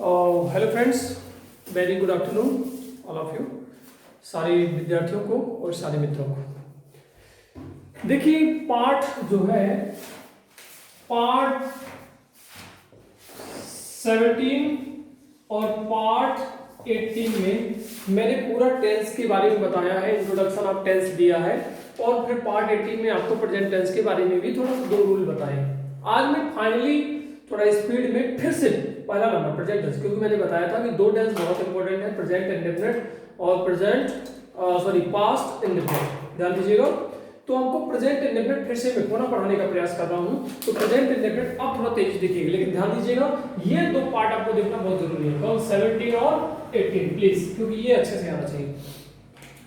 Hello friends, very good afternoon all of you, सारे विद्यार्थियों को और सारे मित्रों को। देखिए पार्ट जो है पार्ट 17 और पार्ट 18 में मैंने पूरा टेंस के बारे में बताया है, इंट्रोडक्शन ऑफ टेंस दिया है, और फिर पार्ट 18 में आपको प्रेजेंट टेंस के बारे में भी थोड़ा सा 2 रूल बताए। आज मैं फाइनली थोड़ा स्पीड में फिर से पहला नंबर प्रेजेंट टेंस, क्योंकि मैंने बताया था कि 2 टेंस बहुत इंपॉर्टेंट है, प्रेजेंट इंडेफिनिट और पास्ट इंडेफिनिट। ध्यान दीजिएगा। तो हमको प्रेजेंट इंडेफिनिट फिर से मैं पुनः पढ़ाने का प्रयास कर रहा हूं, तो प्रेजेंट इंडेफिनिट अब थोड़ा तेज दिखेगा, लेकिन ध्यान दीजिएगा ये 2 पार्ट आपको देखना बहुत जरूरी है, कौन 17 और 18 प्लीज, क्योंकि ये अच्छे से आना चाहिए।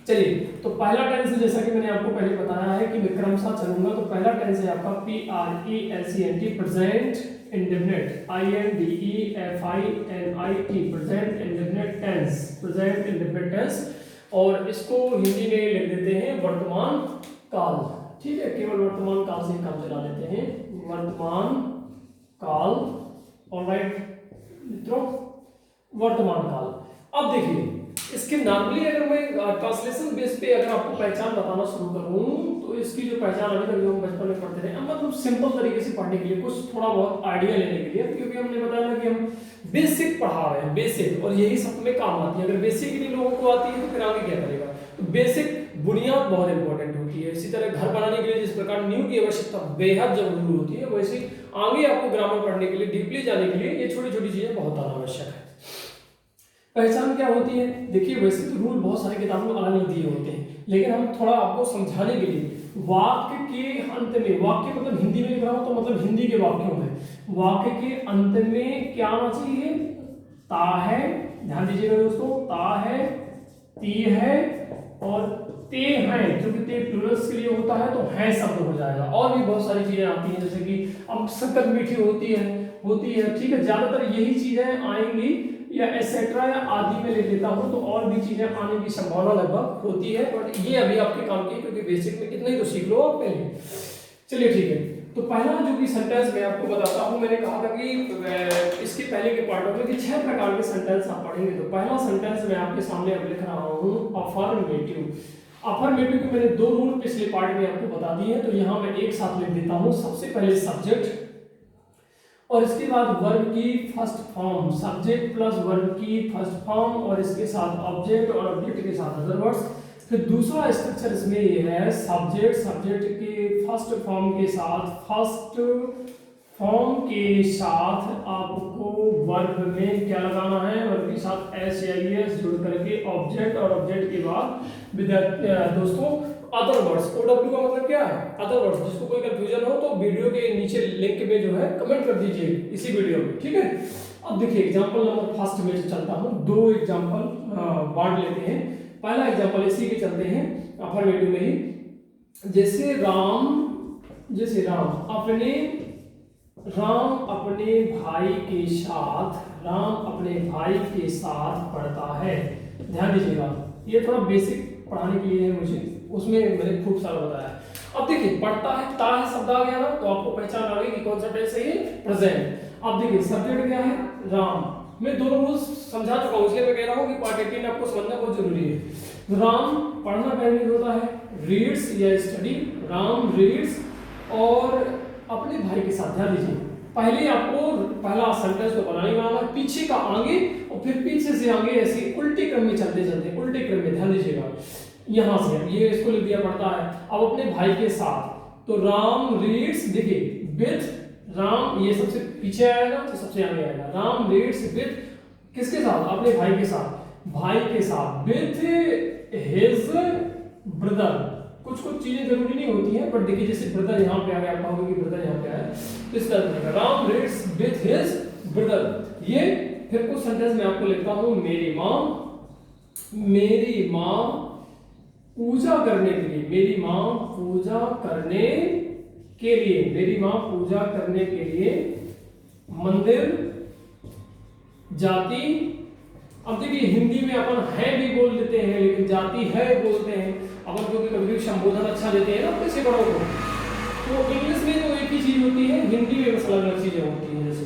चलिए, तो पहला टेंस जैसा कि मैंने आपको पहले बताया है कि मैं क्रमशः चलूंगा। तो पहला टेंस है आपका PRESENT, present indefinite, INDEFINIT, present indefinite tense, present indefinite tense, और इसको हिंदी में लिख देते हैं वर्तमान काल। ठीक है, केवल वर्तमान काल से काम चला लेते हैं, वर्तमान काल। ऑलराइट मित्रों, वर्तमान काल। अब देखिए, इसके नॉर्मली अगर मैं ट्रांसलेशन बेस पे अगर आपको पहचान बताना शुरू करूं, तो इसकी जो पहचान अभी तक जो हम बचपन में पढ़ते रहे, मतलब सिंपल तरीके से पढ़ने के लिए, कुछ थोड़ा बहुत आइडिया लेने के लिए, क्योंकि हमने बताया ना कि हम बेसिक पढ़ा रहे हैं, बेसिक, और यही सब में काम आती है। अगर बेसिक ही नहीं लोगों को आती है तो फिर आगे क्या करेगा। तो बेसिक बुनियाद बहुत इंपॉर्टेंट होती है। इसी तरह घर बनाने के लिए जिस प्रकार नींव की आवश्यकता बेहद जरूरी होती है, वैसे आगे आपको ग्रामर पढ़ने के लिए, डीपली जाने के लिए ये छोटी छोटी चीजें बहुत आवश्यक है। पहचान क्या होती है? देखिए, वैसे तो रूल बहुत सारी किताबों में अलग दिए होते हैं, लेकिन हम थोड़ा आपको समझाने के लिए वाक्य के अंत में, वाक्य मतलब हिंदी में लिख रहा हूं तो मतलब हिंदी के वाक्यों में, वाक्य के अंत में क्या आना चाहिए? ता है। ध्यान दीजिएगा दोस्तों, ता है, ती है और ते हैं, क्योंकि ते प्लूरल्स के लिए होता है तो है शब्द हो जाएगा। और भी बहुत सारी चीजें आती हैं, जैसे कि अब शक्कर मीठी होती है, ठीक है, ज्यादातर यही चीजें आएंगी, या एसेट्रा या आदि में ले लेता हूं तो और भी चीजें आने की संभावना लगभग होती है, बट ये अभी आपके काम की, क्योंकि बेसिक में इतना ही तो सीख लो आप पहले। चलिए ठीक है, तो पहला जो कि सेंटेंस मैं आपको बताता हूं, मैंने कहा था कि इसके पहले के पार्टों में कि 6 प्रकार के सेंटेंस आप पढ़ेंगे। तो पहला सेंटेंस मैं आपके सामने अब लिख रहा हूं, अफर्मेटिव। अफर्मेटिव के मैंने 2 रूल पिछले पार्ट में आपको बता दिए हैं, तो यहां मैं एक साथ लिख देता हूं। सबसे पहले सब्जेक्ट, और इसके बाद वर्ब की first form, subject plus verb की फर्स्ट फॉर्म, और इसके साथ ऑब्जेक्ट और ऑब्जेक्ट के साथ अदर वर्ड्स। फिर दूसरा स्ट्रक्चर इसमें ये है, सब्जेक्ट के फर्स्ट फॉर्म के साथ आपको वर्ब में क्या लगाना है? वर्ब के साथ एस या एस जुड़ करके ऑब्जेक्ट, और ऑब्जेक्ट के बाद दोस्तों अदर वर्ड्स। OW का मतलब क्या है? Other words. जिसको कोई कंफ्यूजन हो तो वीडियो के नीचे लिंक में जो है कमेंट कर दीजिए इसी वीडियो में, ठीक है। अब देखिए, एग्जांपल नंबर फर्स्ट में चलता हूं, 2 एग्जांपल बांट लेते हैं। पहला एग्जांपल इसी के चलते हैं, अफर्मेटिव में ही। जैसे राम अपने भाई के साथ पढ़ता है। ध्यान दीजिएगा, ये थोड़ा बेसिक पढ़ाने के लिए है मुझे, उसमें मैंने खूब सारा बताया। अब देखिए, पढ़ता है, ता है शब्द आ गया ना, तो आपको पहचान आ गई कि कौन सा टेंस है ये, प्रेजेंट। अब देखिए, सब्जेक्ट क्या है? राम। मैं 2 रूल्स समझा चुका हूं, इसलिए मैं कह रहा हूं कि पार्ट 18 आपको समझना बहुत जरूरी है। राम पढ़ना पहले होता है, रीड्स या स्टडी, राम रीड्स, और अपने भाई के साथ। ध्यान दीजिए, पहले आपको पहला सेंटेंस तो बनाना है, पीछे का आगे और फिर पीछे से आगे, ऐसे उल्टे क्रम में चलते उल्टे क्रम में। ध्यान दीजिएगा, यहां से ये इसको लिख दिया, पढ़ता है। अब अपने भाई के साथ, तो राम रीड्स, देखिए विद राम, ये सबसे पीछे आएगा तो सबसे आगे आएगा। राम रीड्स विद किसके साथ? अपने भाई के साथ, विद हिज ब्रदर। कुछ चीजें जरूरी नहीं होती हैं, बट देखिए, जैसे ब्रदर यहाँ पे आ गया, आप कहोगे कि ब्रदर यहाँ पे आया, तो इस तरह से Ram reads with his brother. ये फिर कुछ सेंटेंस मैं आपको लिखता हूं, मेरी माँ पूजा करने के लिए, मेरी माँ पूजा करने के लिए मंदिर जाती। अब देखिए, हिंदी में अपन है भी बोल देते हैं, लेकिन जाती है बोलते हैं अपन, क्योंकि कभी संबोधन अच्छा देते हैं ना किसी बड़ों को। तो इंग्लिश में तो एक ही चीज होती है, हिंदी में अलग अलग चीजें होती हैं। जैसे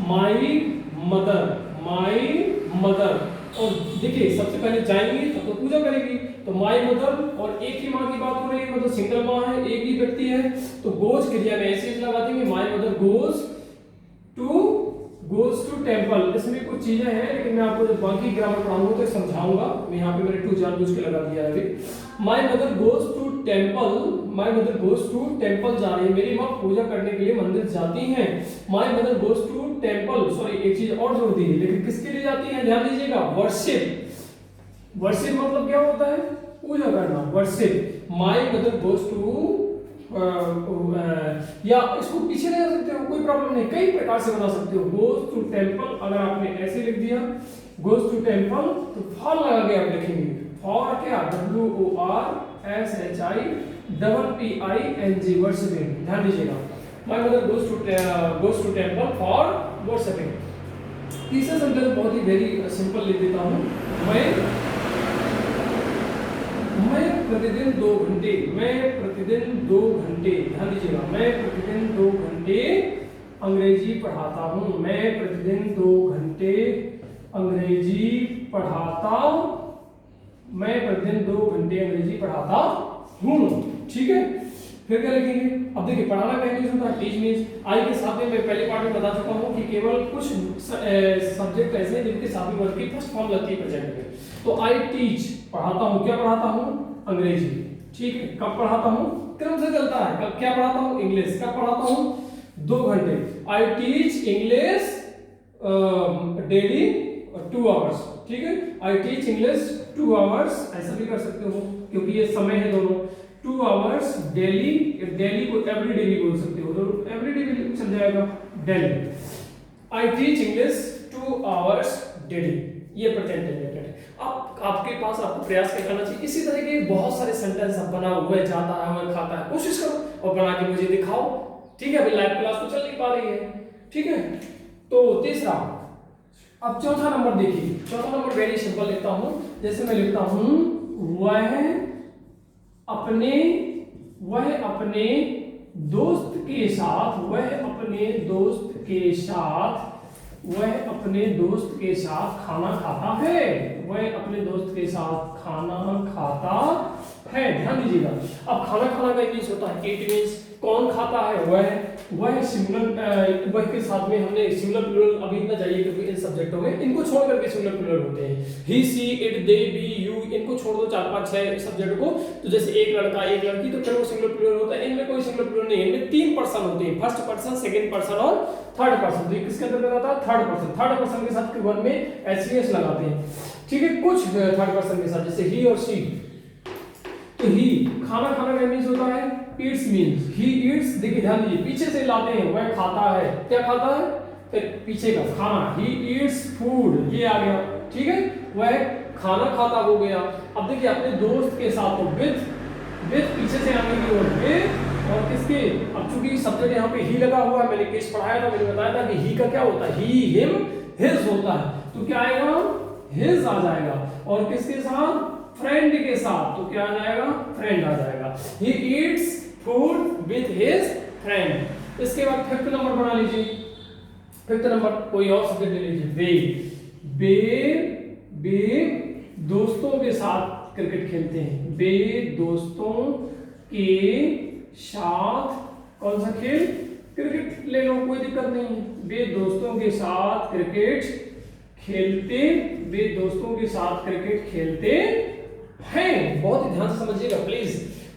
माई माय मदर। और देखिए सबसे पहले जाएंगे तब तो पूजा करेगी, तो माय मदर और एक ही माँ की बात हो रही है, मतलब सिंगल माँ है, एक ही व्यक्ति है, तो गोज क्रिया में ऐसे लगा देंगे, my mother goes to temple. इसमें कुछ चीजें हैं लेकिन मैं आपको जब बाकी ग्रामर पढ़ाऊंगा तो समझाऊंगा। मैं यहाँ पे मैंने टू जानबूझ के लगा दिया है अभी। My mother goes to temple, my mother goes to temple जा रही है, मेरी माँ पूजा करने के लिए मंदिर जाती हैं। My mother goes to temple, sorry एक चीज और जोड़ दी है, लेकिन किसके लिए जाती है ध्यान दीजिएगा, वर्शिप। वर्शिप मतलब क्या होता है, पूजा करना, worship. My mother goes to या इसको पीछे ले जा सकते हो, कोई प्रॉब्लम नहीं, कई प्रकार से बना सकते हो। गोज टू टेम्पल अगर आपने ऐसे लिख दिया गोज टू टेम्पल, तो फॉर लगा के आप लिखेंगे, फॉर क्या, WORSHIPPING, वर्शिपिंग। ध्यान दीजिएगा, my mother goes to temple for worshipping. तीसरा सेंटेंस बहुत ही वेरी सिंपल लिख देता हूँ, मैं प्रतिदिन 2 घंटे, मैं प्रतिदिन 2 घंटे, ध्यान दीजिएगा, मैं प्रतिदिन 2 घंटे अंग्रेजी पढ़ाता हूँ, मैं प्रतिदिन 2 घंटे अंग्रेजी पढ़ाता, मैं प्रतिदिन 2 घंटे अंग्रेजी पढ़ाता हूँ। ठीक है, फिर क्या लिखेंगे, अब देखिए पढ़ाना का इंग्लिश होता है टीच मीन्स। आई के साथ में मैं पहले पार्ट में बता चुका हूँ कि केवल कुछ सब्जेक्ट ऐसे हैं जिनके साथ में वर्ग की फर्स्ट फॉर्म लगती है प्रेजेंट में। तो आई टीच, पढ़ाता हूँ, क्या पढ़ाता हूँ, अंग्रेजी। ठीक है, कब पढ़ाता हूँ, क्रम से चलता है, कब क्या पढ़ाता हूँ, इंग्लिश। कब पढ़ाता हूँ, 2 घंटे। I teach English daily 2 hours. ठीक है, आई टीच इंग्लिश 2 आवर्स, ऐसा भी कर सकते हो क्योंकि ये समय है दोनों। 2 आवर्स डेली, डेली को एवरी डे भी बोल सकते हो, तो एवरी डे भी चल जाएगा, daily. I teach English 2 hours daily, ये प्रेजेंट टेंस है। अब आपके पास आपको प्रयास क्या करना चाहिए, इसी तरह के बहुत सारे सेंटेंस आप बनाओ, हुए जाता है, हुए खाता है, कोशिश करो और बना के मुझे दिखाओ। ठीक है, अभी लाइव क्लास तो चल नहीं पा रही है। ठीक है, तो तीसरा, अब चौथा नंबर देखिए, चौथा नंबर वेरी सिंपल लिखता हूं, जैसे मैं लिखता हूं, वह अपने दोस्त के साथ, वह अपने दोस्त के साथ, वह अपने दोस्त के साथ खाना खाता है, वह अपने दोस्त के साथ खाना खाता है। ध्यान दीजिएगा, अब खाना खाना का इंग्लिश होता है इट मींस, कौन खाता है, वह सिंगुलर, वह के साथ में हमने सिंगुलर प्लूरल अभी ना जाइए क्योंकि इन सब्जेक्टों में इनको छोड़ करके सिंगुलर प्लूरल होते हैं। He she it they we you, इनको छोड़ दो 4 5 6 सब्जेक्ट को, तो जैसे एक लड़का एक लड़की, तो फिर वो सिंगुलर प्लूरल होता है। इनमें कोई सिंगुलर प्लूरल नहीं है, इनमें 3 पर्सन होते हैं, फर्स्ट पर्सन, सेकंड पर्सन और थर्ड पर्सन। तो किसके अंदर आता है, थर्ड पर्सन। थर्ड पर्सन के साथ वन में एसवीएस लगाते हैं। ठीक है, कुछ थर्ड पर्सन के साथ जैसे ही और शी, तो ही खाना खाना का मींस होता है ईट्स मींस, ही ईट्स। देखिए ध्यान दीजिए, पीछे से लाते हैं, वह खाता है, क्या खाता है, फिर पीछे का खाना, ही ईट्स फूड, ये आ गया। ठीक है, वह खाना खाता हो गया। अब देखिए अपने दोस्त के साथ, तो विद पीछे से आने की ओर, विद और किसके, अब चूंकि सब्जेक्ट यहाँ पे ही लगा हुआ है, मैंने केस पढ़ाया था, मैंने बताया था कि ही का क्या होता है, ही हिम हिज होता है, तो क्या आएगा, हिज आ जाएगा। और किसके साथ, फ्रेंड के साथ, तो क्या आ जाएगा, फ्रेंड आ जाएगा। He eats food with his friend. इसके बाद 5th नंबर बना लीजिए, 5th नंबर कोई और सब्जेक्ट ले लीजिए, वे दोस्तों के साथ क्रिकेट खेलते हैं, वे दोस्तों के साथ कौन सा खेल, क्रिकेट ले लो, कोई दिक्कत नहीं है। वे दोस्तों के साथ क्रिकेट खेलते, वे दोस्तों के साथ क्रिकेट खेलते हैं। बहुत ही ध्यान से समझिएगा प्लीज।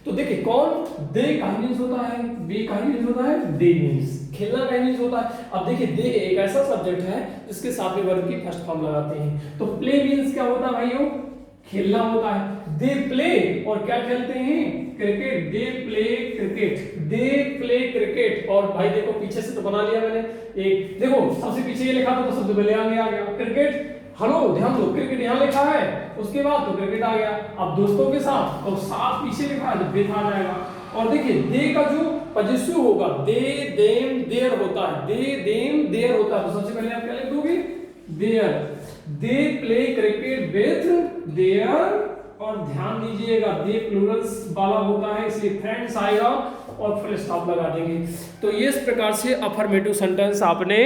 तो देखिए कौन, दे का मींस होता है, बी का मींस होता है, दे मींस खेलना का मींस होता है। अब देखिए दे एक ऐसा सब्जेक्ट है जिसके साथ में वर्ब की फर्स्ट फॉर्म लगाते हैं। तो प्ले मींस क्या होता है भाइयों, खेलना होता है। दे प्ले, और क्या खेलते हैं, क्रिकेट, दे प्ले क्रिकेट, दे प्ले क्रिकेट। और भाई देखो पीछे से तो बना लिया मैंने एक, देखो सबसे पीछे ये लिखा था तो सबसे पहले आगे आ गया क्रिकेट। हेलो ध्यान दो, क्रिकेट यहाँ लिखा है, उसके बाद तो क्रिकेट आ गया। अब दोस्तों के साथ, तो साथ पीछे लिखा है तो बेथ आ जाएगा। और देखिए दे का जो पजेसिव होगा, दे देम देयर होता है, दे देम देयर होता है, तो सबसे पहले आप क्या लिख दोगे, their. They play cricket with their, और ध्यान दीजिएगा दे प्लूरल्स वाला होता है इसलिए फ्रेंड्स आएगा और फुल स्टॉप लगा देंगे। तो ये इस प्रकार से अफर्मेटिव सेंटेंस आपने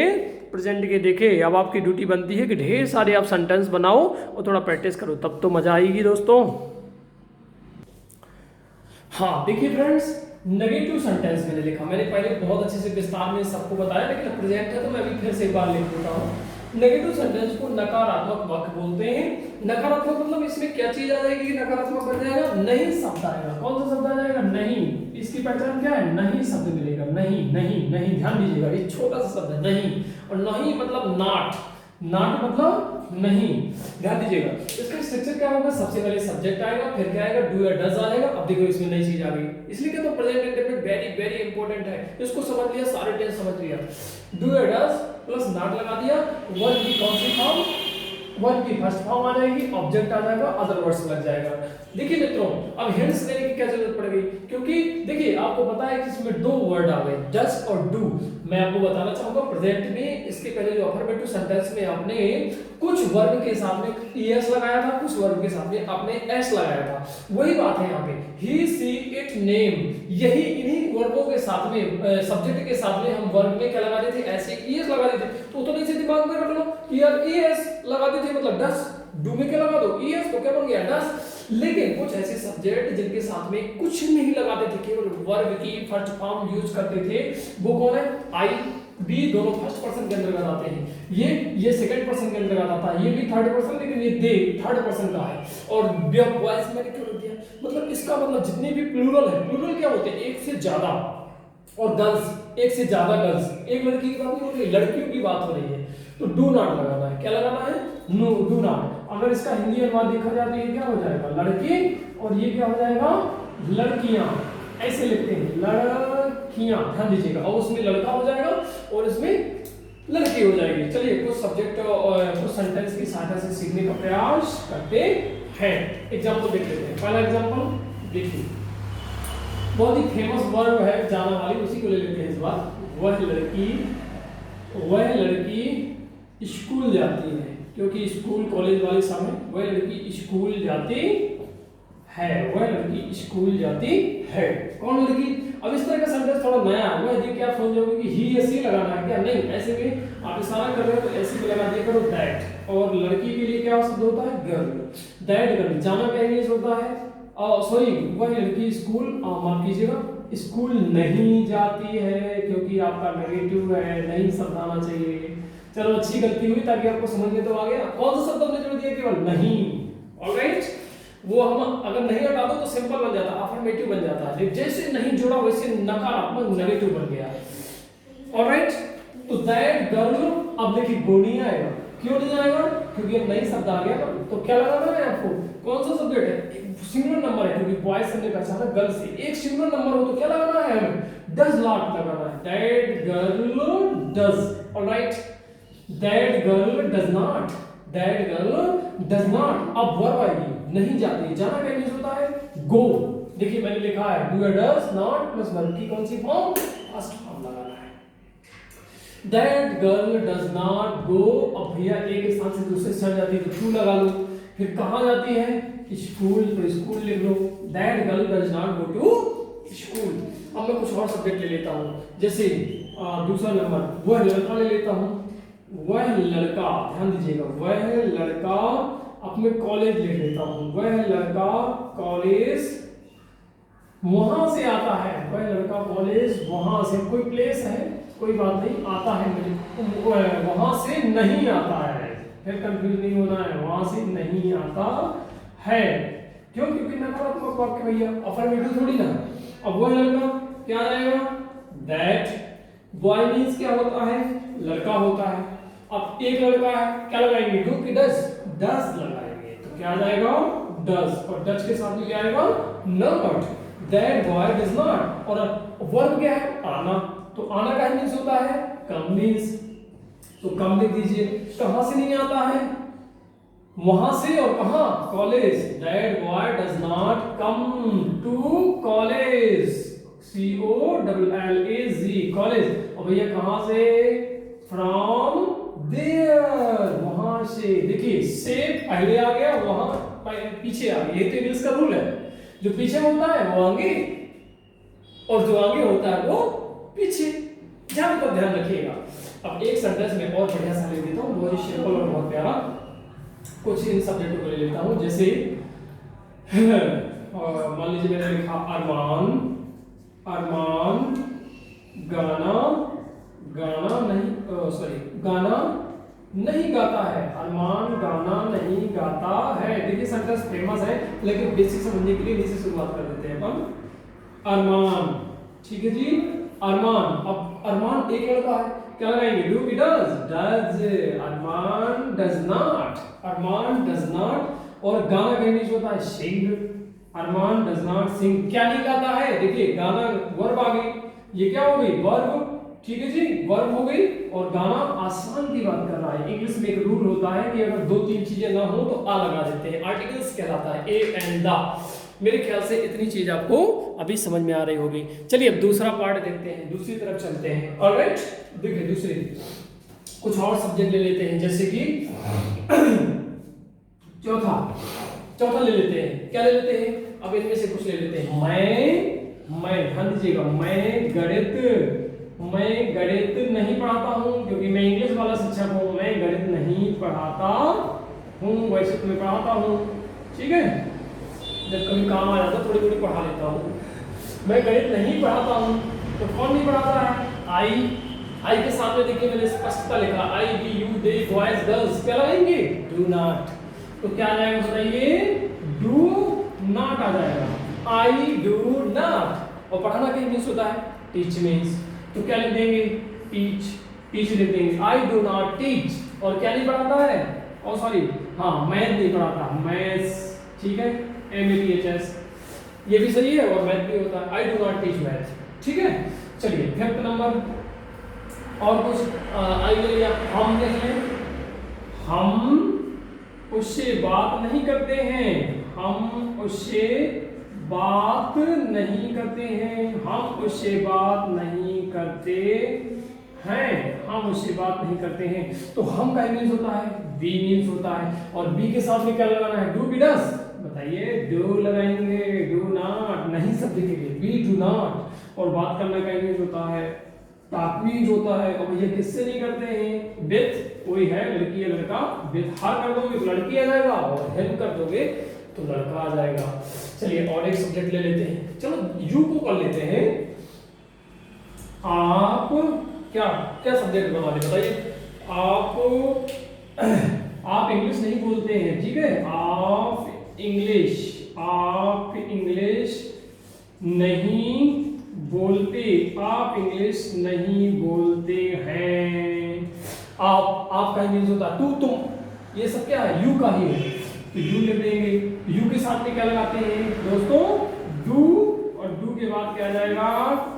प्रेजेंट के देखे। अब आपकी ड्यूटी बनती है कि ढेर सारे आप सेंटेंस बनाओ और थोड़ा प्रैक्टिस करो, तब तो मजा आएगी दोस्तों। हाँ देखिए फ्रेंड्स, नेगेटिव सेंटेंस मैंने लिखा, मैंने पहले बहुत अच्छे से विस्तार में सबको बताया, लेकिन प्रेजेंट है तो मैं अभी फिर से एक बार लिख देता हूँ। नेगेटिव सेंटेंस को नकारात्मक वाक्य बोलते हैं। नकारात्मक मतलब इसमें क्या चीज आ जाएगी कि नकारात्मक बन जाएगा? नहीं शब्द आएगा। कौन सा शब्द आ जाएगा? नहीं। इसकी पहचान क्या है? नहीं शब्द मिलेगा। नहीं नहीं नहीं, ध्यान दीजिएगा, ये छोटा सा शब्द है नहीं, और नहीं मतलब नॉट, नॉट मतलब नहीं, ध्यान दीजिएगा। इसका स्ट्रक्चर क्या होगा? सबसे पहले सब्जेक्ट आएगा, फिर क्या आएगा? डू या डज आ जाएगा। अब देखो इसमें नई चीज आ गई, इसलिए क्या तो present indefinite very very important है। इसको समझ लिया, सारे टेंस समझ लिया। डू या डज प्लस नॉट लगा दिया, वर्ब की कौन सी फॉर्म? वर्ब की फर्स्ट फॉर्म आ जाएगी, ऑब्जेक्ट आ जाएगा, अदर वर्ड्स लग जाएगा। देखिए मित्रों, अब हिंट्स देने की क्या जरूरत पड़ गई? क्योंकि देखिए आपको पता है कि इसमें दो वर्ड आ गए, डज और डू। मैं आपको बताना चाहूंगा प्रेजेंट में इसके पहले जो अफर्मेटिव सेंटेंस में आपने कुछ वर्ब के साथ में ईएस लगाया था, कुछ वर्ब के साथ में आपने एस लगाया था। वही बात है यहाँ पे, ही सी इट नेम, यही इन्हीं वर्बों के साथ में सब्जेक्ट के साथ में हम वर्ब में क्या लगा देते थे? ऐसे ईएस लगा देते। तो नहीं से दिमाग में रख लो कि यार ईएस लगा देते मतलब डज, डू में क्या लगा दो? ईएस, तो क्या बन गया? डज। लेकिन कुछ ऐसे सब्जेक्ट जिनके साथ में कुछ नहीं लगाते थे, केवल वर्ब की फर्स्ट फॉर्म यूज करते थे, वो कौन है? आई बी दोनों फर्स्ट पर्सन के अंतर्गत आते हैं। ये सेकंड पर्सन के अंतर्गत आता है, ये भी थर्ड पर्सन, लेकिन ये दे थर्ड पर्सन का है। और वॉइस मैंने क्यों दिया? मतलब इसका मतलब जितने भी प्लूरल है, प्लूरल क्या होते हैं? एक से ज्यादा, और गर्ल्स एक से ज्यादा गर्ल्स, एक लड़की की बात नहीं हो रही, लड़कियों की बात हो रही है, तो डू नॉट लगाना है। क्या लगाना है? No, do not. अगर इसका हिंदी अनुवाद देखा जाए तो ये क्या हो जाएगा? लड़के, और ये क्या हो जाएगा? लड़कियां। ऐसे लिखते हैं लड़कियां, ध्यान दीजिएगा। और उसमें लड़का हो जाएगा और इसमें लड़की हो जाएगी। चलिए कुछ सब्जेक्ट और कुछ सेंटेंस की सहायता से सीखने का प्रयास करते हैं। एग्जाम्पल देख लेते हैं। पहला एग्जाम्पल देखिए, बहुत ही फेमस वर्ब है जाना वाली, उसी को ले लेते हैं इस बार। वह लड़की स्कूल जाती है, क्योंकि स्कूल कॉलेज वाले समय, वह लड़की स्कूल जाती है, वह लड़की स्कूल जाती है। कौन लड़की? अब इस तरह का सेंटेंस थोड़ा नया है, वह देखिए आप समझ जाओगे कि ही या सी लगाना है क्या? नहीं, ऐसे में आप इशारा कर रहे हो तो ऐसे भी लगा दिया करो दैट। और लड़की के लिए क्या शब्द होता है? गर्ल। That girl. जाना क्या इंग्लिश होता है? सॉरी, वह लड़की स्कूल, माफ कीजिएगा, स्कूल नहीं जाती है, क्योंकि आपका नेगेटिव है, नहीं शब्द आना चाहिए। चलो अच्छी गलती हुई, ताकि आपको समझ में तो आ गया। कौन सा शब्द हमने जोड़ दिया? केवल नहीं। ऑलराइट, वो हम अगर नहीं हटा दो तो सिंपल बन जाता, अफर्मेटिव बन जाता है। जैसे नहीं जोड़ा वैसे नकारात्मक नेगेटिव बन गया। ऑलराइट, तो दैट गर्ल, अब देखिए गो नहीं आएगा। क्यों नहीं आएगा? क्योंकि अब नई शब्द आ गया। तो क्या लगाना है आपको? कौन सा सब्जेक्ट है? सिंगुलर नंबर है, क्योंकि बॉयज हमने पहचाना गर्ल से। एक सिंगुलर नंबर हो तो क्या लगाना है हमें? डज नॉट लगाना है। That girl does. Alright, that girl does not, that girl does not. अब वर्ब आएगी, नहीं जाती। जाना क्या मीन्स होता है? गो। देखिए मैंने लिखा है डू या डज नॉट प्लस वर्ब की कौन सी फॉर्म? फर्स्ट फॉर्म लगाना है। दैट गर्ल डज नॉट गो। अब भैया एक स्थान से दूसरे स्थान जाती है तो टू लगा लो। फिर कहां जाती है? स्कूल, तो स्कूल लिख लो। That girl does not go to school. अब मैं कुछ और सब्जेक्ट ले लेता हूं, जैसे दूसरा नंबर वह लड़का ले लेता हूं। वह लड़का, ध्यान दीजिएगा, वह लड़का, अब मैं कॉलेज ले लेता हूं। वह लड़का कॉलेज वहां से आता है। वह लड़का कॉलेज वहां से, कोई प्लेस है, कोई बात नहीं, आता है मुझे, वहां से नहीं आता है। फिर कंफ्यूज नहीं होना है, वहां से नहीं आता है। क्यों? क्योंकि नकारात्मक वाक्य भैया, अफर्मेटिव थोड़ी ना। अब वह लड़का क्या आएगा? दैट। बॉय मींस क्या होता है? लड़का होता है। अब एक लड़का है, क्या लगाएंगे? डू की डज? डज लगाएंगे, तो क्या आ जाएगा? डज। और डज के साथ में क्या आएगा? Not. That boy does not. और वर्ब क्या है? आना। तो आना का मींस होता है? कम मींस। तो कम लिख दीजिए। कहां से नहीं आता है? वहां से। और कहां? College. That boy does not come to college. COLLAZ, college. और भैया कहां से? फ्रॉम देयर, वहां से। देखिए से पहले आ गया, वहां पीछे आ गया। ये तो इंग्लिश का रूल है, जो पीछे होता है वो आगे, और जो आगे होता है वो पीछे। ध्यान का ध्यान रखिएगा। अब एक सेंटेंस में और बढ़िया सा ले लेता हूँ, बहुत ही सिंपल और बहुत प्यारा। कुछ इन सब्जेक्टों को ले लेता हूँ, जैसे मान लीजिए मैंने लिखा अरमान, अरमान गाना, गाना नहीं सॉरी गाना नहीं गाता है, अरमान गाना नहीं गाता है। देखिए सेंटेंस फेमस है, लेकिन बेसिक समझने के लिए इसी से शुरुआत कर देते हैं अपन। अरमान, ठीक है जी, अरमान। अब अरमान एक लड़का है, क्या लगाएंगे? Do be does, does. Armaan does not, Armaan does not. और गाना का इंग्लिश होता है सिंग, अरमान डज नॉट सिंग। क्या नहीं गाता है? देखिए गाना वर्ब आ गई, ये क्या हो गई? वर्ब, ठीक है जी, वर्ब हो गई। और गाना आसान की बात कर रहा है। इंग्लिश में एक रूल होता है कि अगर दो तीन चीजें ना हो तो आ लगा देते हैं, आर्टिकल्स कहलाता है, ए एंड द। मेरे ख्याल से इतनी चीज आपको अभी समझ में आ रही होगी। चलिए अब दूसरा पार्ट देखते हैं, दूसरी तरफ चलते हैं। ऑलराइट, देखिए दूसरे कुछ और सब्जेक्ट ले लेते हैं, जैसे कि चौथा ले लेते हैं। क्या ले लेते हैं? अब इनमें से कुछ ले लेते हैं। मैं ध्यान दीजिएगा, मैं गणित नहीं पढ़ाता हूँ, क्योंकि मैं इंग्लिश वाला शिक्षक हूँ। मैं गणित नहीं पढ़ाता हूँ, वैसे तो मैं पढ़ाता हूँ, ठीक है, जब कभी काम आ जाता थोड़ी थोड़ी पढ़ा लेता हूँ। मैं गणित नहीं पढ़ाता हूँ, तो कौन नहीं पढ़ाता है? आई के सामने देखिए मैंने स्पष्टता लिखा, I, we, you, they, boys, girls. क्या लगाएंगे? Do not. तो क्या आ जाएगा बताइए? डू नॉट आ जाएगा। I do not. और पढ़ाना क्या मीन्स होता है? Teach means. तो क्या लिख देंगे? टीच, टीच लिख देंगे। I do not teach. और क्या नहीं पढ़ाता है? और सॉरी, हाँ, मैथ नहीं पढ़ाता, मैथ्स, ठीक है, MATHS, ये भी सही है, और मैथ भी होता है। आई डू नॉट टीच मैथ, ठीक है। चलिए फिफ्थ नंबर, और कुछ आई ले लिया। हम देख लें, हम उससे बात नहीं करते हैं, हम उससे बात नहीं करते हैं, हम उससे बात नहीं करते हैं, हम उससे बात नहीं करते हैं। तो हम का मीन्स होता है? बी मीन्स होता है। और बी के साथ में क्या लगाना है? डू बी डस। बताइए, डू लगाएंगे, डू नॉट नहीं शब्द के लिए, बी डू नॉट। और बात करना का मीन्स होता है टॉक मीन्स होता है। और भैया किससे नहीं करते हैं? विथ, कोई है लड़की या लड़का, विथ हर कर दोगे तो लड़की आ जाएगा, और हेल्प कर दोगे तो लड़का आ जाएगा। चलिए और एक सब्जेक्ट ले लेते हैं, चलो यू को कर लेते हैं। आप क्या क्या सब्जेक्ट बना दे बताइए? आप इंग्लिश नहीं बोलते हैं, ठीक है, आप इंग्लिश नहीं बोलते, आप इंग्लिश नहीं बोलते हैं। आप का मीन्स होता है तू, तुम, ये सब क्या है? यू का ही है, तो यू लिख देंगे। यू के साथ में क्या लगाते हैं दोस्तों? डू, और डू के बाद क्या आ जाएगा?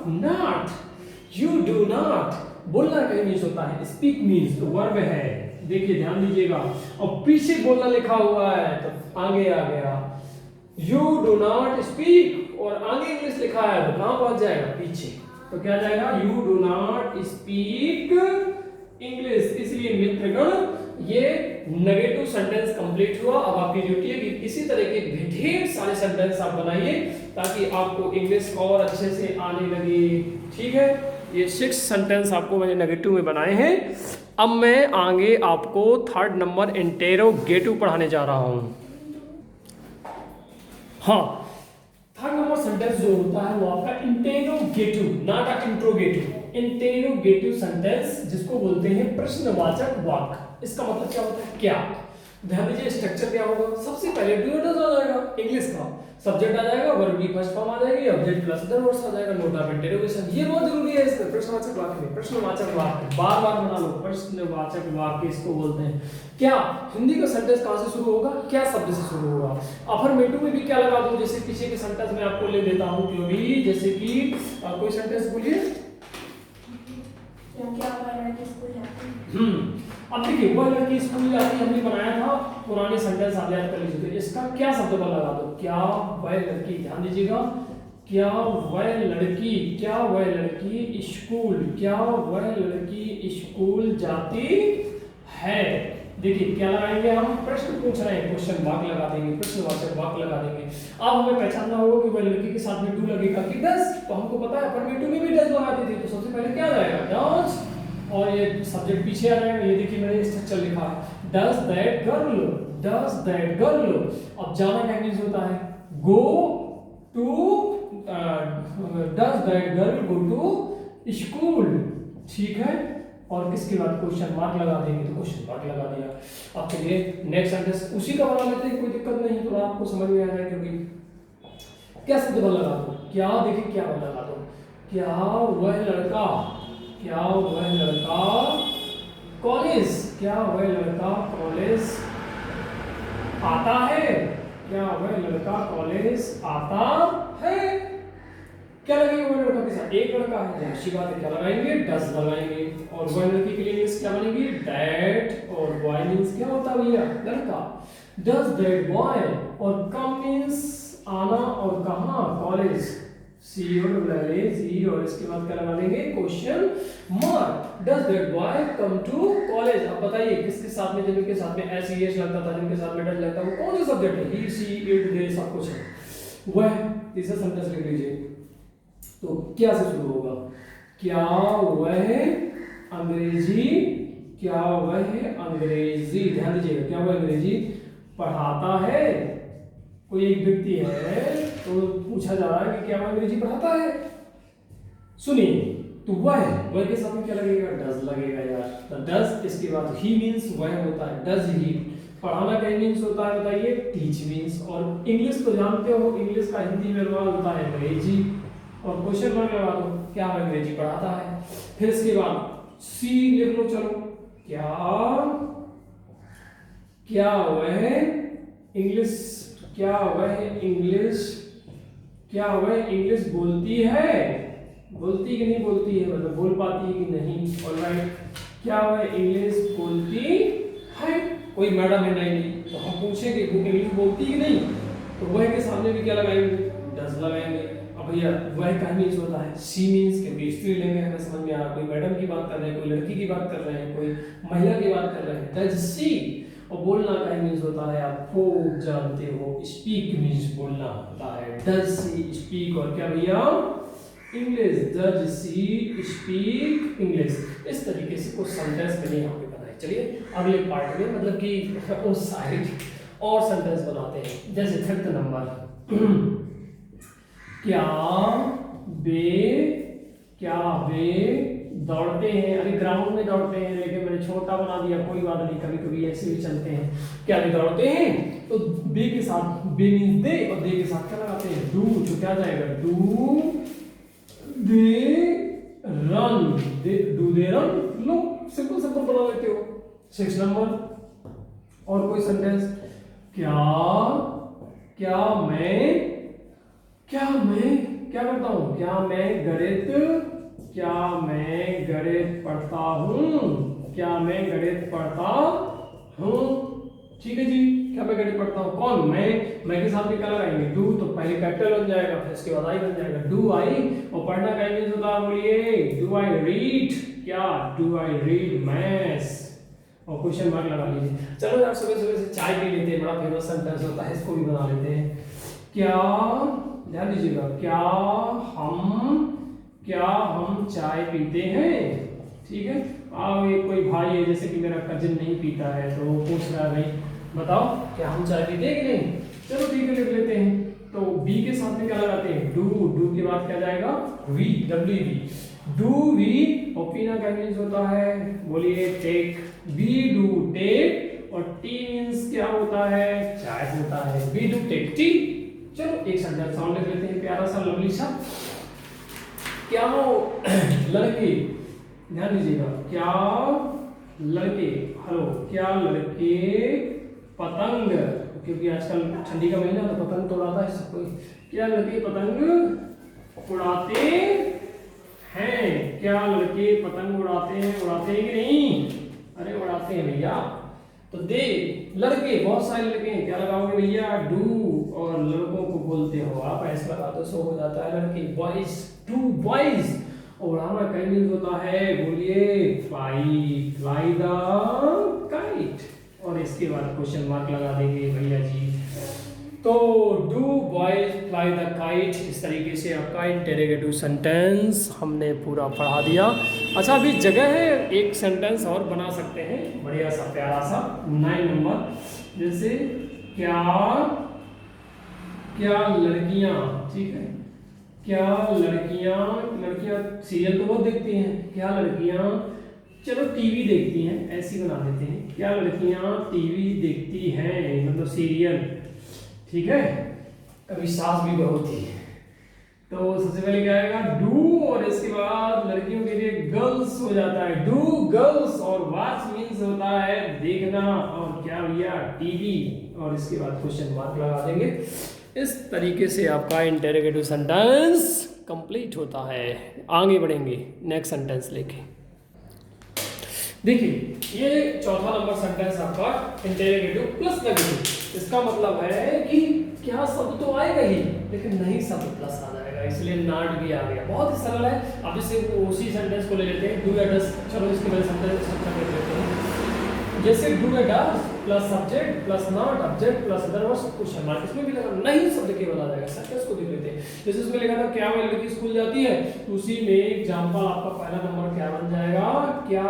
नॉट। You do not. बोलना का मीन्स होता है, स्पीक मीन्स तो वर्ब है, देखिए ध्यान दीजिएगा। और पीछे बोलना लिखा हुआ है तो आगे आ गया, यू डू नॉट स्पीक, और आगे इंग्लिश लिखा है तो कहां पहुंच जाएगा? पीछे। तो क्या जाएगा? You do not speak English. इसलिए मित्रगण ये नेगेटिव सेंटेंस कंप्लीट हुआ। अब आपकी ड्यूटी है कि इसी तरह के ढेर सारे सेंटेंस आप बनाइए ताकि आपको इंग्लिश और अच्छे से आने लगे, ठीक है। ये 6 सेंटेंस आपको मैंने नेगेटिव में बनाए हैं। अब मैं आगे आपको थर्ड नंबर इंटेरोगेटिव पढ़ाने जा रहा हूं। हाँ, थर्ड नंबर सेंटेंस जो होता है वो आपका interrogative, not a interrogative. Interrogative sentence जिसको बोलते हैं प्रश्नवाचक वाक्य। इसका मतलब क्या होता है? क्या? ध्यान दीजिए, स्ट्रक्चर क्या होगा? सबसे पहले डू डज आ जाएगा, इंग्लिश का सब्जेक्ट आ जाएगा, वर्ब की फर्स्ट फॉर्म आ जाएगी, ऑब्जेक्ट प्लस अदर वर्ड्स आ जाएगा, नोट ऑफ इंटरोगेशन। ये बहुत जरूरी है इसमें, प्रश्नवाचक वाक्य में। प्रश्नवाचक वाक्य बार बार बना लो, प्रश्नवाचक वाक्य इसको बोलते हैं। क्या हिंदी का सेंटेंस कहां से शुरू होगा? क्या शब्द से शुरू होगा? अफर्मेटिव में भी क्या लगा दूं? जैसे पीछे के सेंटेंस में आपको ले देता हूं क्यों भी, जैसे कि कोई सेंटेंस बोलिए। अब देखिए, वह लड़की स्कूल जाती हमने बनाया था, पुराने सेंटेंस आप याद कर लीजिए। तो इसका क्या शब्द पर लगा दो? क्या वह लड़की, ध्यान दीजिएगा, क्या वह लड़की स्कूल, क्या वह लड़की स्कूल जाती है? देखिए क्या लगाएंगे हम? प्रश्न पूछ रहे हैं, क्वेश्चन वाक्य लगा देंगे, प्रश्नवाचक वाक्य लगा देंगे। अब हमें पहचानना होगा कि वह लड़की के साथ में डू लगेगा कि डज। तो हमको पता है अफर्मेटिव में भी डज लगाते थे, तो सबसे पहले क्या जाएगा? डज और ये सब्जेक्ट पीछे आ जाएगा। ये देखिए मैंने स्ट्रक्चर लिखा है, does that girl, does that girl. अब जाना का मीन्स होता है go to, does that girl go to school, ठीक है। और किसके बाद क्वेश्चन मार्क लगा देंगे, तो क्वेश्चन मार्क लगा दिया। अब चलिए नेक्स्ट सेंटेंस उसी का बना लेते हैं, कोई दिक्कत नहीं, तो आपको समझ में आ जाए। क्योंकि क्या शब्द लगा दो, क्या देखिए क्या लगा दो, क्या वह लड़का, क्या वह लड़का कॉलेज, क्या वह लड़का कॉलेज आता है, क्या वह लड़का कॉलेज आता है। क्या लगेगा वह लड़का के साथ, एक लड़का है, अच्छी बात है, क्या लगाएंगे, डज लगाएंगे। और वह लड़की के लिए इंग्लिश क्या बनेगी, दैट। और बॉय मींस क्या होता है भैया, लड़का, डज दैट बॉय। और कम मींस आना, और कहां, कॉलेज, सी और सी, और इसके बाद क्या लगा देंगे, question mark. Does that boy come to college. अब बताइए किसके साथ में, जिनके साथ में एस एस लगता था, जिनके साथ में डज लगता है, वो कौन सा सब्जेक्ट है, ही सी इट दे सब कुछ है। वह तीसरा सेंटेंस लिख लीजिए। तो क्या से शुरू होगा, क्या वह अंग्रेजी, क्या वह अंग्रेजी, ध्यान दीजिएगा, क्या वह अंग्रेजी पढ़ाता है। कोई एक व्यक्ति है तो पूछा जा रहा है कि क्या वह अंग्रेजी पढ़ाता है। सुनिए, तो वह के साथ में क्या लगेगा, डज लगेगा यार। तो डज, इसके बाद ही मींस वह होता है, डज ही। पढ़ाना का मींस होता है बताइए, टीच मींस। और इंग्लिश तो जानते हो, इंग्लिश का हिंदी में अनुवाद होता है अंग्रेजी। और क्वेश्चन मार्क लगा दो, क्या वह अंग्रेजी पढ़ाता है। फिर इसके बाद सी लिख लो, चलो, क्या वह इंग्लिश, क्या वह इंग्लिश बोलती है, बोलती कि नहीं बोलती है, मतलब बोल पाती है कि नहीं। ऑलराइट, क्या वह इंग्लिश बोलती है। कोई मैडम है नहीं, तो हम पूछेंगे वो इंग्लिश बोलती कि नहीं, तो वह के सामने भी क्या लगाएंगे, डज लगाएंगे। अब भैया वह का मीन्स होता है सी मीन्स, क्योंकि स्त्रीलिंग है, हमें समझ में आ रहा है, कोई मैडम की बात कर रहे हैं, कोई लड़की की बात कर रहे हैं, कोई महिला की बात कर रहे हैं, डज सी। और बोलना का मीन्स होता है, आप खूब जानते हो, स्पीक मीन्स बोलना होता है, डज सी स्पीक। और क्या भैया, English, does she speak English. इस तरीके से कुछ सेंटेंस मैंने यहाँ पे बनाए। चलिए अगले पार्ट में, मतलब कि उस साइड और सेंटेंस बनाते हैं। जैसे थर्ड नंबर, क्या वे दौड़ते हैं। अरे ग्राउंड में दौड़ते हैं, लेकिन मैंने छोटा बना दिया, कोई बात नहीं, कभी कभी ऐसे भी चलते हैं। क्या वे दौड़ते हैं, तो बे के साथ, बे मींस दे, और दे के साथ क्या लगाते हैं, डू। तो क्या जाएगा, do they run, do they run. Low simple simple बना लेते हो। 6 नंबर, और कोई सेंटेंस, क्या करता हूँ, क्या मैं गणित पढ़ता हूँ, क्या मैं गणित पढ़ता हूँ। ठीक है जी, क्या मैं गणित पढ़ता हूँ। कौन, मैं के साथ में क्या लगाएंगे, डू। तो पहले कैपिटल बन जाएगा, फिर इसके बाद आई बन जाएगा, डू आई। और पढ़ना का मींस होता है, बोलिए, डू आई रीड, क्या डू आई रीड मैथ्स। और क्वेश्चन मार्क लगा लीजिए। चलो यार, सुबह सुबह से चाय पी लेते हैं, बड़ा फेमस सेंटेंस होता है, इसको भी बना लेते हैं। क्या, ध्यान दीजिएगा, क्या हम चाय पीते हैं। ठीक है, आओ, एक कोई भाई है, जैसे कि मेरा कजिन नहीं पीता है, तो वो पूछ रहा है, भाई बताओ क्या हम चाय पीते हैं कि नहीं। चलो ठीक है, लिख लेते हैं। तो बी के साथ में क्या लगाते हैं, डू। डू के बाद क्या जाएगा, we, W we, do we. और पीना का मीन्स होता है, बोलिए, टेक, वी डू टेक। और टी मीन्स क्या होता है, चाय होता है, वी डू टेक टी। चलो एक सेंटेंस और लिख लेते हैं, प्यारा सा लवली सा। क्या लड़के, ध्यान दीजिएगा, क्या लड़के, हेलो, क्या लड़के पतंग, क्योंकि आजकल ठंडी का महीना तो पतंग तो उड़ाता है सब कोई। क्या लड़के पतंग उड़ाते हैं, क्या लड़के पतंग उड़ाते हैं कि नहीं। अरे उड़ाते हैं भैया। तो दे, लड़के, बहुत सारे लड़के हैं, क्या लगाओगे भैया, डू। और लड़कों को बोलते हो आप, ऐसा लगा दो, सो हो जाता है, लड़के, बॉयज, टू बॉयज। और उड़ाना का मींस होता है, बोलिए, फ्लाई द काइट। और इसके बाद क्वेश्चन मार्क लगा देंगे भैया जी। तो do boys fly the kite, इस तरीके से आपका इंटेरोगेटिव सेंटेंस हमने पूरा पढ़ा दिया। अच्छा अभी जगह है, एक सेंटेंस और बना सकते हैं बढ़िया सा प्यारा सा 9 नंबर, जैसे क्या क्या लड़कियां, ठीक है, क्या लड़कियां सीरियल तो बहुत देखती हैं, क्या लड़कियां चलो टीवी देखती हैं, ऐसी बना देते हैं, क्या लड़कियां टीवी देखती हैं मतलब सीरियल, ठीक है। कभी सास भी बहू थी, तो सबसे पहले क्या आएगा डू, और इसके बाद लड़कियों के लिए गर्ल्स हो जाता है, डू गर्ल्स, और वॉच मीन्स होता है देखना, और क्या भैया टीवी, और इसके बाद क्वेश्चन मार्क लगा देंगे। इस तरीके से आपका इंटेरोगेटिव सेंटेंस कंप्लीट होता है। आगे बढ़ेंगे नेक्स्ट सेंटेंस लेके। देखिए ये चौथा नंबर सेंटेंस आपका इंटेरोगेटिव प्लस नेगेटिव, इसका मतलब है कि क्या शब्द तो आएगा ही लेकिन नहीं शब्द प्लस आ जाएगा, इसलिए नॉट भी आ गया। बहुत ही सरल है। अब इससे उसी सेंटेंस को ले लेते हैं, डू या डज, चलो इसके बाद सेंटेंस कर लेते हैं। जैसे डू या does plus subject plus not object plus other words question mark, इसमें भी लगा नहीं शब्द केवल आ जाएगा। सेंटेंस को देख लेते हैं। जैसे इसमें लिखा था क्या वह लड़की स्कूल जाती है, तो उसी में एग्जांपल आपका पहला नंबर क्या बन जाएगा, क्या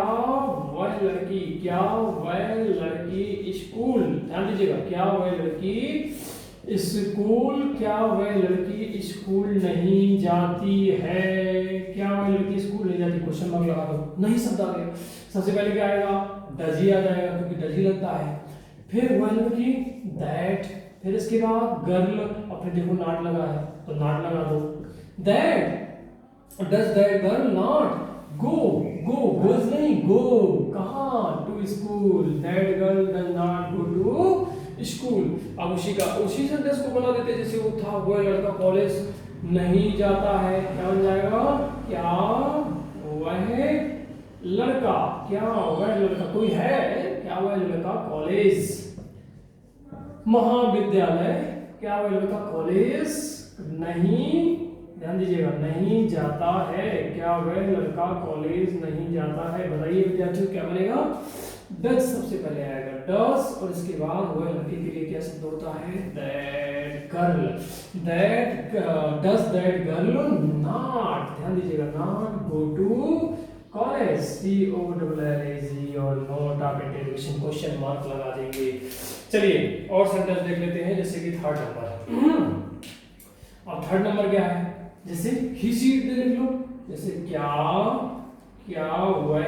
वह लड़की, क्या वह लड़की स्कूल, ध्यान दीजिएगा, क्या वह लड़की स्कूल, क्या वह लड़की स्कूल नहीं जाती है, क्या वह लड़की स्कूल नहीं जाती, क्वेश्चन मार्क लगा दो, नहीं शब्द आ गया। सबसे पहले क्या आएगा, डज ही आ जाएगा क्योंकि डज ही लगता है, फिर वह लड़की दैट, फिर इसके बाद गर्ल, और फिर देखो नॉट लगा है तो नॉट लगा दो, that does that girl not go, go goes नहीं गो, कहाँ, to school, that girl does not go to school. अब उसी सेंटेंस को बना देते जैसे वो था, वह लड़का कॉलेज नहीं जाता है, क्या बन जाएगा, क्या वह लड़का, क्या वह लड़का, कोई है, क्या वह लड़का कॉलेज महाविद्यालय, क्या वह लड़का कॉलेज नहीं, ध्यान दीजिएगा, नहीं जाता है, क्या वह लड़का कॉलेज नहीं जाता है। बताइए विद्यार्थियों क्या बनेगा, डज सबसे पहले आएगा, डज, और इसके बाद वह लड़के के लिए क्या शब्द होता है, that girl, that does that girl not, ध्यान दीजिएगा, not go to college, COLLAG, और note of interrogation question mark लगा देंगे। चलिए और सेंटेंस देख लेते हैं, जैसे कि थर्ड नंबर। अब थर्ड नंबर क्या है, जैसे ही सीट दे लिख लो, जैसे क्या वह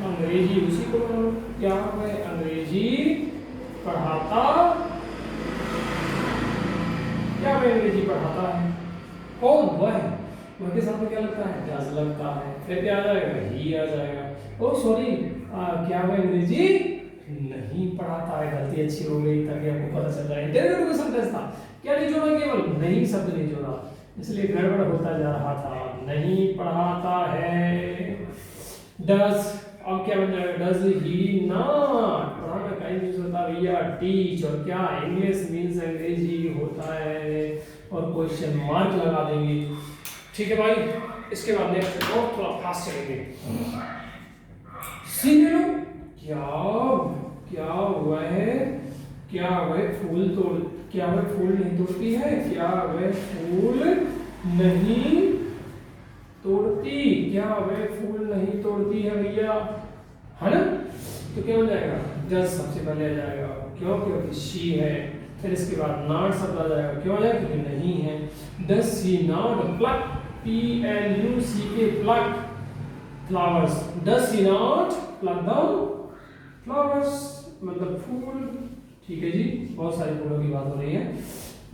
अंग्रेजी, उसी को बनाओ, क्या वह अंग्रेजी पढ़ाता, क्या वह अंग्रेजी पढ़ाता है, कौन वह, वह के साथ में क्या लगता है, डज लगता है, फिर क्या आ जाएगा, ही आ जाएगा। ओ सॉरी, क्या वह अंग्रेजी नहीं पढ़ाता है, गलती अच्छी हो गई ताकि आपको पता चल जाए। इंटरोगेटिव सेंटेंस था, क्या नहीं जोड़ा, केवल नहीं शब्द नहीं जोड़ा, इसलिए गड़बड़ होता जा रहा था, नहीं पढ़ाता है, डज, अब क्या बन जाएगा, डज ही नॉट, पढ़ाना का इंग्लिश होता है भैया टीच, और क्या इंग्लिश मींस अंग्रेजी होता है, और क्वेश्चन मार्क लगा देंगे। ठीक है भाई, इसके बाद नेक्स्ट और थोड़ा फास्ट चलेंगे। सी लो, क्या वह फूल नहीं तोड़ती है, क्या वह फूल नहीं तोड़ती, क्या वह फूल नहीं तोड़ती है भैया, है ना। तो क्या हो जाएगा, डज सबसे पहले आ जाएगा, क्यों, क्योंकि शी है, फिर इसके बाद नॉट शब्द आ जाएगा, क्यों आ जाएगा, क्योंकि नहीं है। Does she not plug, PLUCK plug flowers, does she not plug the flowers, मतलब फूल। ठीक है जी, बहुत सारे फूलों की बात हो रही है,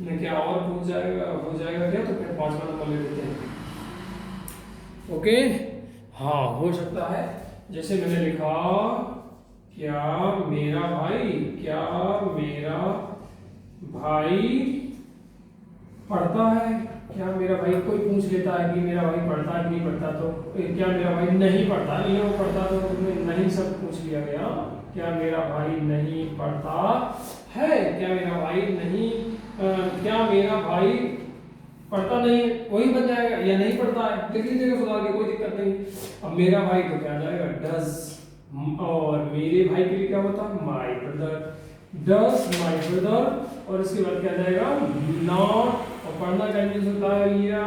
मैं क्या और हो जाएगा क्या, तो फिर 5वां नंबर ले लेते हैं। ओके, हाँ हो सकता है, जैसे मैंने लिखा, क्या मेरा भाई पढ़ता है, क्या मेरा भाई, कोई पूछ लेता है कि मेरा भाई पढ़ता है कि नहीं पढ़ता, तो क्या मेरा भाई नहीं पढ़ता, नहीं वो पढ़ता, तो नहीं सब पूछ लिया गया, क्या मेरा भाई नहीं पढ़ता है, क्या मेरा भाई नहीं, क्या मेरा भाई पढ़ता नहीं, वही बन जाएगा, या नहीं पढ़ता है, लिख लीजिएगा सुधार के, कोई दिक्कत नहीं। अब मेरा भाई तो क्या जाएगा, डज, और मेरे भाई के लिए क्या होता है, my brother, does my brother, और इसके बाद क्या आ जाएगा नॉट, और पढ़ना का इंग्लिश होता है या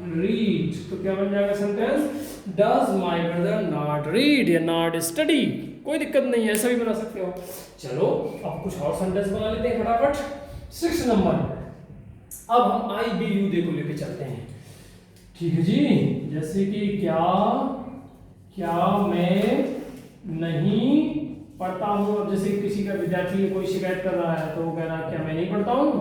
रीड, तो क्या बन जाएगा sentence does my brother not read या नॉट स्टडी। कोई दिक्कत नहीं है, ऐसा भी बना सकते हो। चलो अब कुछ और सेंटेंस बना लेते हैं फटाफट। 6 नंबर, अब हम आई बी यू दे को लेके चलते हैं, ठीक है जी। जैसे कि क्या मैं नहीं पढ़ता हूँ। अब जैसे किसी का विद्यार्थी कोई शिकायत कर रहा है तो वो कह रहा है क्या मैं नहीं पढ़ता हूँ,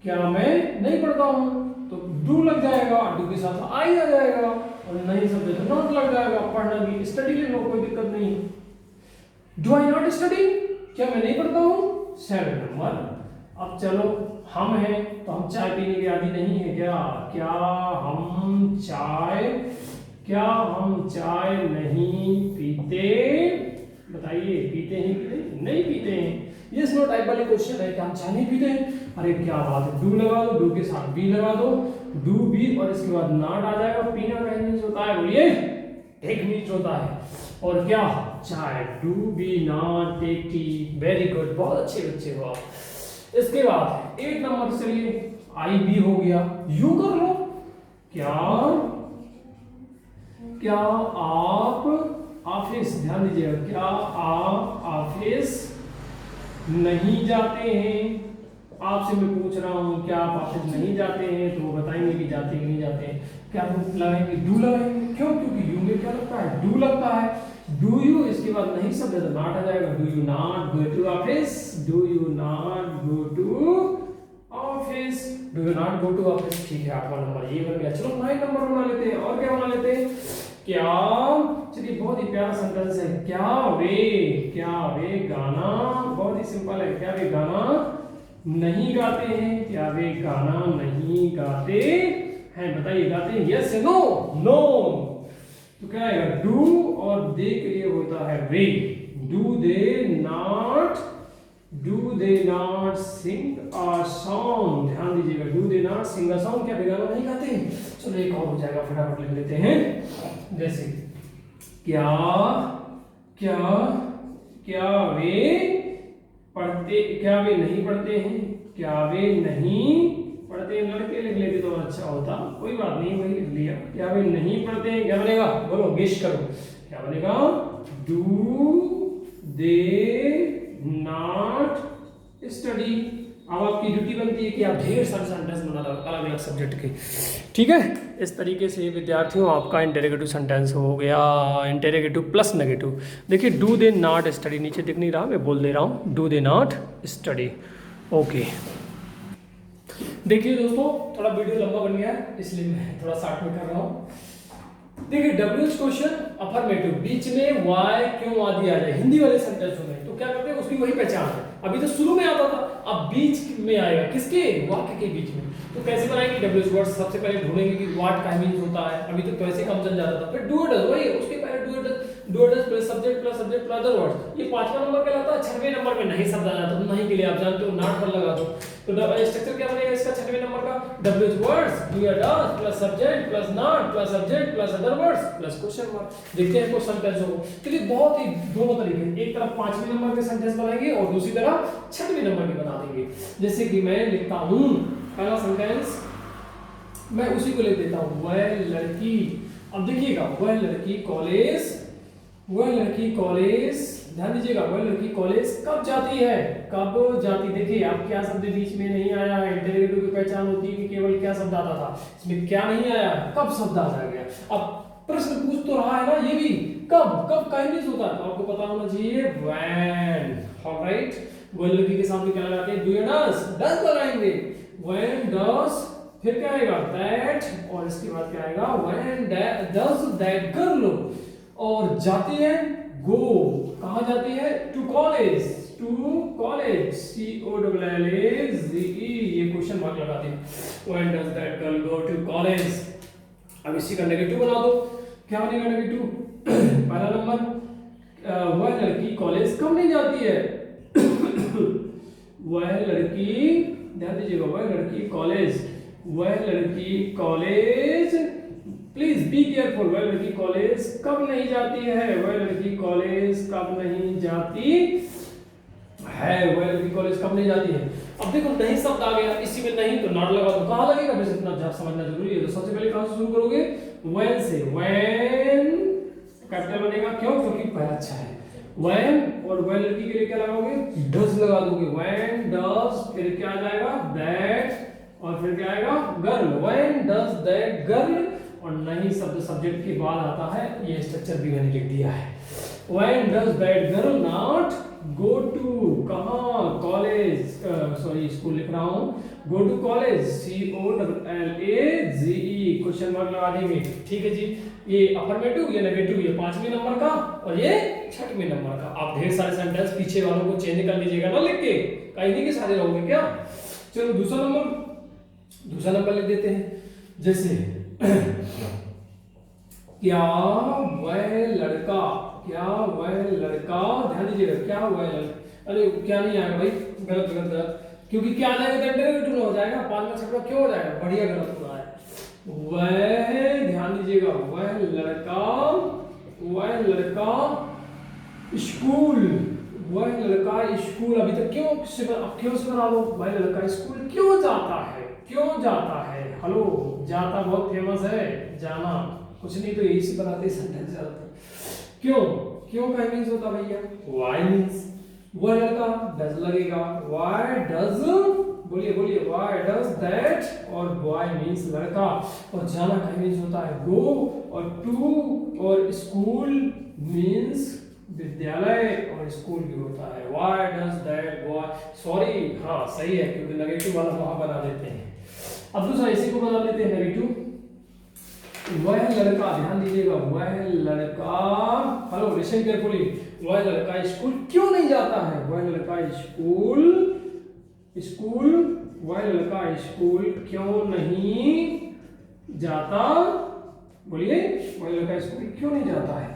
क्या मैं नहीं पढ़ता हूँ, तो डू लग जाएगा, डू के साथ आई आ जाएगा, और नहीं समझे तो नॉट लग जाएगा। पढ़ना भी स्टडी ले लो, कोई दिक्कत नहीं। डू आई नॉट स्टडी, क्या मैं नहीं पढ़ता हूँ। 7 नंबर, अब चलो हम हैं तो हम चाय पीने के आदि नहीं है क्या, क्या हम चाय नहीं पीते, बताइए पीते हैं कि नहीं पीते हैं। यस नो टाइप वाले क्वेश्चन है, क्या हम चाय नहीं पीते हैं। अरे क्या बात है, डू लगा दो, डू के साथ बी लगा दो, डू बी और इसके बाद नॉट आ जाएगा। पीना का मीन्स होता है, बोलिए टेक मीन्स होता है, और क्या चाय, do be not take tea. Very good, बहुत अच्छे बच्चे हो आप। इसके बाद 8 नंबर, चलिए आई बी हो गया, यू कर लो। क्या आप ऑफिस, ध्यान दीजिएगा, क्या आप ऑफिस नहीं जाते हैं। आपसे मैं पूछ रहा हूं क्या आप ऑफिस नहीं जाते हैं, तो वो बताएंगे कि जाते कि नहीं जाते हैं। क्या आप लगाएंगे, डू लगाएंगे, क्यों, क्योंकि यू में क्या लगता है, डू लगता है। डू यू, इसके बाद नहीं शब्द तो नॉट आ जाएगा। Do you not go to office, do you not go to office, do you not go to office. ठीक है, 8वां नंबर ये बन गया। चलो 9 नंबर बना लेते हैं, और क्या बना लेते हैं, क्या, चलिए बहुत ही प्यारा सेंटेंस है, क्या वे गाना, बहुत ही सिंपल है, क्या वे गाना नहीं गाते हैं, क्या वे गाना नहीं गाते हैं, बताइए गाते हैं यस नो, नो, तो क्या आएगा डू, और दे के लिए होता है वे। Do they not sing a song, ध्यान दीजिएगा, do they not sing a song, क्या वे गाना नहीं गाते। चलो एक और हो जाएगा, फटाफट लिख लेते हैं। जैसे क्या वे नहीं पढ़ते हैं, क्या वे नहीं पढ़ते हैं, लड़के लिख लेते तो अच्छा होता, कोई बात नहीं, वही लिख लिया। क्या वे नहीं पढ़ते हैं, क्या बनेगा, बोलो गेस करो, क्या बनेगा, डू दे नॉट स्टडी। अब आपकी ड्यूटी बनती है कि आप ढेर सारे सेंटेंस बना लो अलग अलग सब्जेक्ट के, ठीक है। इस तरीके से विद्यार्थियों आपका इंटेरोगेटिव सेंटेंस हो गया, इंटेरोगेटिव प्लस नेगेटिव। देखिए डू दे नॉट स्टडी, नीचे दिख नहीं रहा, मैं बोल दे रहा हूँ, do they not study. Okay, देखिए दोस्तों थोड़ा वीडियो लंबा बन गया है, इसलिए मैं थोड़ा शॉर्ट में कर रहा हूँ। देखिए WH क्वेश्चन अफर्मेटिव, बीच में वाई क्यों आदि आ जाए हिंदी वाले सेंटेंसों में, तो क्या करते हैं उसकी वही पहचान है। अभी तो शुरू में आता था, अब बीच में आएगा, किसके, वाक्य के बीच में। तो कैसे बनाएंगे WH वर्ड, सबसे पहले ढूंढेंगे कि व्हाट का मीनिंग होता है, अभी तो वैसे कम चल जाता था। फिर डू डज, वही उसके पहले do does plus subject plus other words, ये 5वां नंबर कहलाता है। 6वें नंबर में नहीं शब्द आ जाता, तो नहीं के लिए आप जानते हो नॉट पर लगा दो। तो स्ट्रक्चर क्या बनेगा इसका 6वें नंबर का, WH वर्ड्स, डू या does plus subject plus not plus subject plus other words plus question mark. देखते हैं क्वेश्चन सेंटेंस को, चलिए बहुत ही दोनों तरीके, एक तरफ 5वें नंबर के सेंटेंस बनाएंगे और दूसरी तरफ 6वें नंबर के बना देंगे। जैसे कि मैं लिखता हूं पहला सेंटेंस, मैं उसी को लिख देता हूं, वह लड़की, अब देखिएगा वह लड़की कॉलेज, ध्यान दीजिएगा, वह लड़की कॉलेज कब जाती है, कब जाती, देखिए अब क्या शब्द बीच में नहीं आया है। इंटेरोगेटिव की पहचान होती है कि केवल क्या शब्द आता था, इसमें क्या नहीं आया, कब शब्द आ गया। अब प्रश्न पूछ तो रहा है ना, ये भी कब का यूज होता है, तो आपको पता होना चाहिए व्हेन, ऑलराइट। वह लड़की के सामने क्या लगाते हैं, डू या डज लगाएंगे, व्हेन डज, फिर क्या आएगा दैट, और इसके बाद क्या आएगा व्हेन डज दैट गर्ल, और जाती है गो, कहां जाती है, टू कॉलेज, COLLAGE, ये क्वेश्चन मार्क लगाते हैं, when does that girl go to college. अब इसी का नेगेटिव बना दो, क्या बनेगा नेगेटिव, पहला नंबर, वह लड़की कॉलेज कब नहीं जाती है, वह लड़की, ध्यान दीजिएगा, वह लड़की कॉलेज, प्लीज बी केयरफुल, वह लड़की कॉलेज कब नहीं जाती है, वह लड़की कॉलेज कब नहीं जाती है, वह लड़की कॉलेज कब नहीं जाती है। अब देखो नहीं शब्द आ गया, इसी में नहीं तो नॉट लगा दो, कहाँ लगेगा, बस इतना समझना जरूरी है। तो सबसे पहले कहाँ से शुरू करोगे, व्हेन से, व्हेन कैपिटल बनेगा, क्यों, क्योंकि पहला अच्छा है व्हेन, और व्हेन लड़की के लिए क्या लगाओगे, डज लगा दोगे, व्हेन डज, फिर क्या आ जाएगा, दैट, और फिर क्या आएगा, girl, when does that girl, और नहीं शब्द सब्जेक्ट के बाद आता है, ये स्ट्रक्चर भी मैंने लिख दिया है। When does that girl not go to, कहाँ, कॉलेज, सॉरी स्कूल लिख रहा हूँ, go to college, COLLAGE, question mark लगा देंगे, ठीक है जी। ये अफर्मेटिव, ये नेगेटिव, ये 5वें नंबर का और ये 6वें नंबर का। आप ढेर सारे सेंटेंस पीछे वालों को चेंज कर लीजिएगा ना लिख के, कहीं नहीं के सारे रहोगे क्या। चलो दूसरा नंबर लिख देते हैं, जैसे क्या वह लड़का, क्या वह लड़का, ध्यान दीजिएगा, क्या वह लड़का, अरे क्या नहीं आएगा भाई, गलत, क्योंकि क्या आ जाएगा तो इंटरव्यू हो जाएगा, 5 में 6 क्यों हो जाएगा, बढ़िया गलत हो रहा है। वह, ध्यान दीजिएगा, वह लड़का स्कूल, वह लड़का स्कूल, अभी तक क्यों से बना लो, वह लड़का स्कूल क्यों जाता है, हेलो, जाता बहुत फेमस है, जाना कुछ नहीं तो यही से बनाते सेंटेंस जाते, क्यों का मींस होता भैया, व्हाई मींस, वह लड़का डज लगेगा, व्हाई डज, बोलिए व्हाई डज दैट, और बॉय मींस लड़का, और जाना का मींस होता है गो, और टू, और स्कूल मींस विद्यालय, और स्कूल भी होता है, why does that boy, sorry हाँ सही है, क्योंकि नेगेटिव वाला वहां बना देते हैं। अब दूसरा इसी को बना लेते हैं नेगेटिव, वह लड़का, ध्यान दीजिएगा, वह लड़का, हेलो लिसन केयरफुली, वह लड़का स्कूल क्यों नहीं जाता है, वह लड़का स्कूल, वह लड़का स्कूल क्यों नहीं जाता, बोलिए, वह लड़का स्कूल क्यों नहीं जाता है।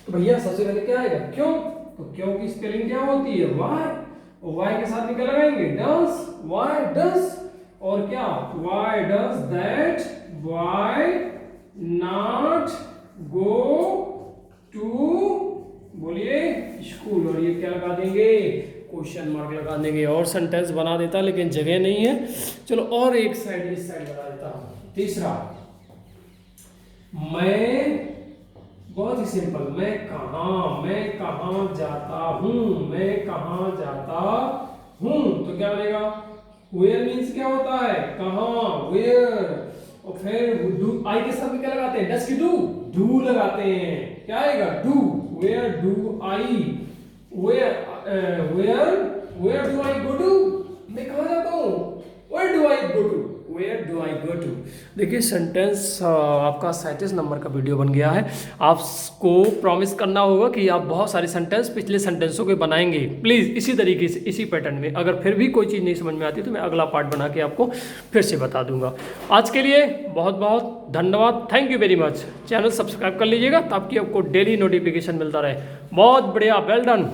तो भैया सबसे पहले क्या आएगा, क्यों, तो क्यों की स्पेलिंग क्या होती है, वाई, और वाई के साथ में क्या लगाएंगे, डज, वाई डज, और क्या, why does that boy not go to, बोलिए स्कूल, और ये क्या लगा देंगे, क्वेश्चन मार्क लगा देंगे, और सेंटेंस बना देता लेकिन जगह नहीं है। चलो और एक साइड, इस साइड बना देता हूं। तीसरा, मैं, बहुत ही सिंपल, मैं कहाँ जाता हूं, तो क्या बनेगा, वेयर मीन्स क्या होता है, कहाँ, वेयर, और फिर डू, आई के साथ में क्या लगाते हैं, डस की डू लगाते हैं, क्या आएगा, do, where do I, where do I go to, मैं कहाँ जाता हूँ, where do I go to. देखिए सेंटेंस आपका 37 नंबर का वीडियो बन गया है। आपको प्रॉमिस करना होगा कि आप बहुत सारे सेंटेंस पिछले सेंटेंसों के बनाएंगे, प्लीज़ इसी तरीके से, इसी पैटर्न में। अगर फिर भी कोई चीज़ नहीं समझ में आती तो मैं अगला पार्ट बना के आपको फिर से बता दूंगा। आज के लिए बहुत बहुत धन्यवाद, thank you very much. Channel subscribe कर लीजिएगा ताकि आपको डेली नोटिफिकेशन मिलता रहे। बहुत बढ़िया, वेल डन।